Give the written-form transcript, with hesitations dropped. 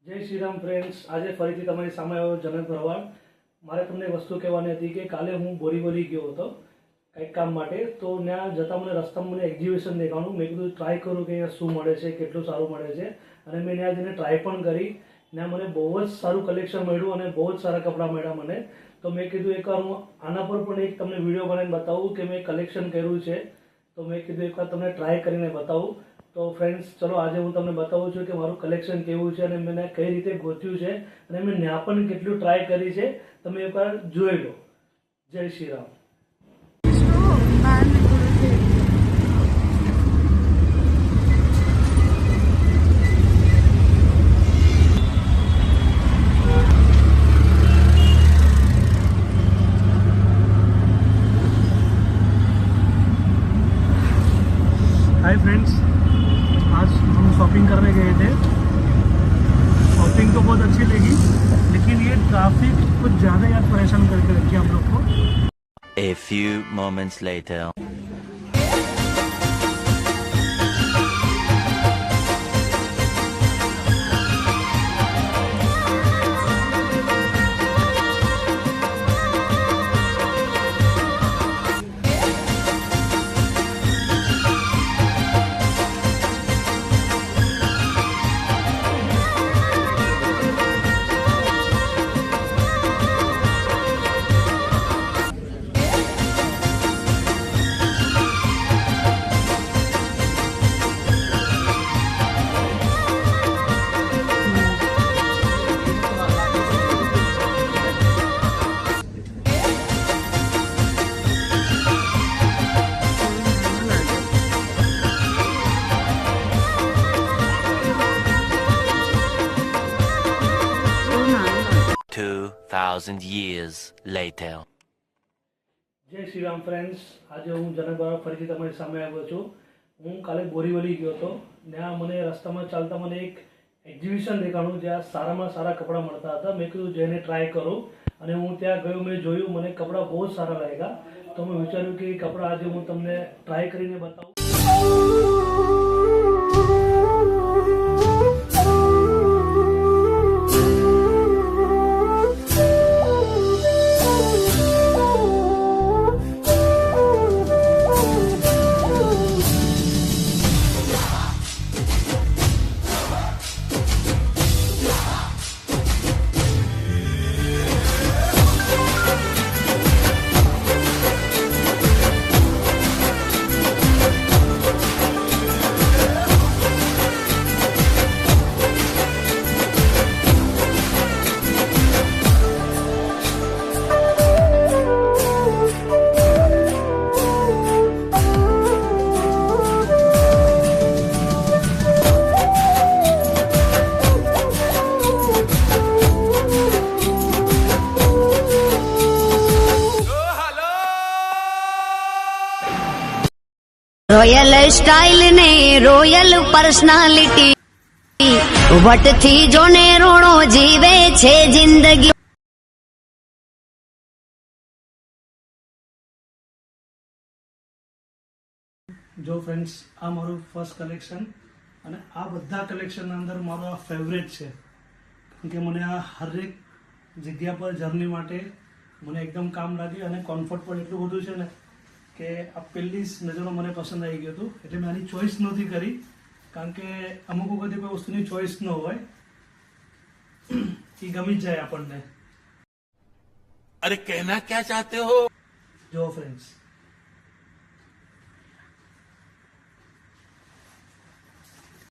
જય શ્રી રામ ફ્રેન્ડ્સ, આજે ફરીથી તમારી સામે આવ્યો જનક ભરવાડ. મારે તમને એક વસ્તુ કહેવાની હતી કે કાલે હું બોરીવલી ગયો હતો કંઈક કામ માટે. તો ત્યાં જતાં મને રસ્તામાં મને એક્ઝિબિશન દેખાણું. મેં કીધું ટ્રાય કરું કે અહીંયા શું મળે છે, કેટલું સારું મળે છે. અને મેં ત્યાં જઈને ટ્રાય પણ કરી. ત્યાં મને બહુ જ સારું કલેક્શન મળ્યું અને બહુ જ સારા કપડાં મળ્યા મને. તો મેં કીધું એકવાર હું આના પર પણ એક તમને વિડીયો બનાવીને બતાવું કે મેં કલેક્શન કર્યું છે. તો મેં કીધું એકવાર તમને ટ્રાય કરીને બતાવું. તો ફ્રેન્ડ્સ, ચલો આજે હું તમને બતાવું છું કે મારું કલેક્શન કેવું છે અને મેં કઈ રીતે ગોત્યું છે અને મેં ત્યાં પણ કેટલું ટ્રાય કરી છે. તમે એકવાર જોઈ લો. જય શ્રી રામ. हाय फ्रेंड्स, आज हम शॉपिंग करने गए थे. शॉपिंग तो बहुत अच्छी लगी, लेकिन ये ट्रैफिक कुछ ज़्यादा यार परेशान करके रखी हम लोग को. A few moments later. Thousand years later. જય શ્રી રામ ફ્રેન્ડ્સ, આજે હું જનક ભરવાડ ફરીથી તમારી સામે આવ્યો છું. હું કાલે બોરીવલી ગયો હતો. ત્યાં મને રસ્તામાં ચાલતા મને એક એક્ઝિબિશન દેખાણું જ્યાં સારામાં સારા કપડાં મળતા હતા. મેં કીધું જઈને ટ્રાય કરું અને હું ત્યાં ગયો. મેં જોયું, મને કપડાં બહુ જ સારા લાગ્યા. તો મેં વિચાર્યું કે એ કપડાં આજે હું તમને ટ્રાય કરીને બતાવું. રોયલ સ્ટાઇલ ને રોયલ પર્સનાલિટી વટથી જોને રોણો જીવે છે જિંદગી. જો ફ્રેન્ડ્સ, આ મારું ફર્સ્ટ કલેક્શન અને આ બધા કલેક્શનના અંદર મારો આ ફેવરેટ છે. કારણ કે મને આ હરેક જગ્યા પર જર્ની માટે મને એકદમ કામ લાગે અને કોમ્ફર્ટ પણ એટલું બધું છે ને કે આ પહેલી જ નજરમાં મને પસંદ આવી ગયું હતું. એટલે મેં આની ચોઈસ નહોતી કરી, કારણ કે અમુક વખતે કોઈ વસ્તુની ચોઈસ ન હોય, એ ગમી જ જાય આપણને. अरे कहना क्या चाहते हो? જો ફ્રેન્ડ્સ,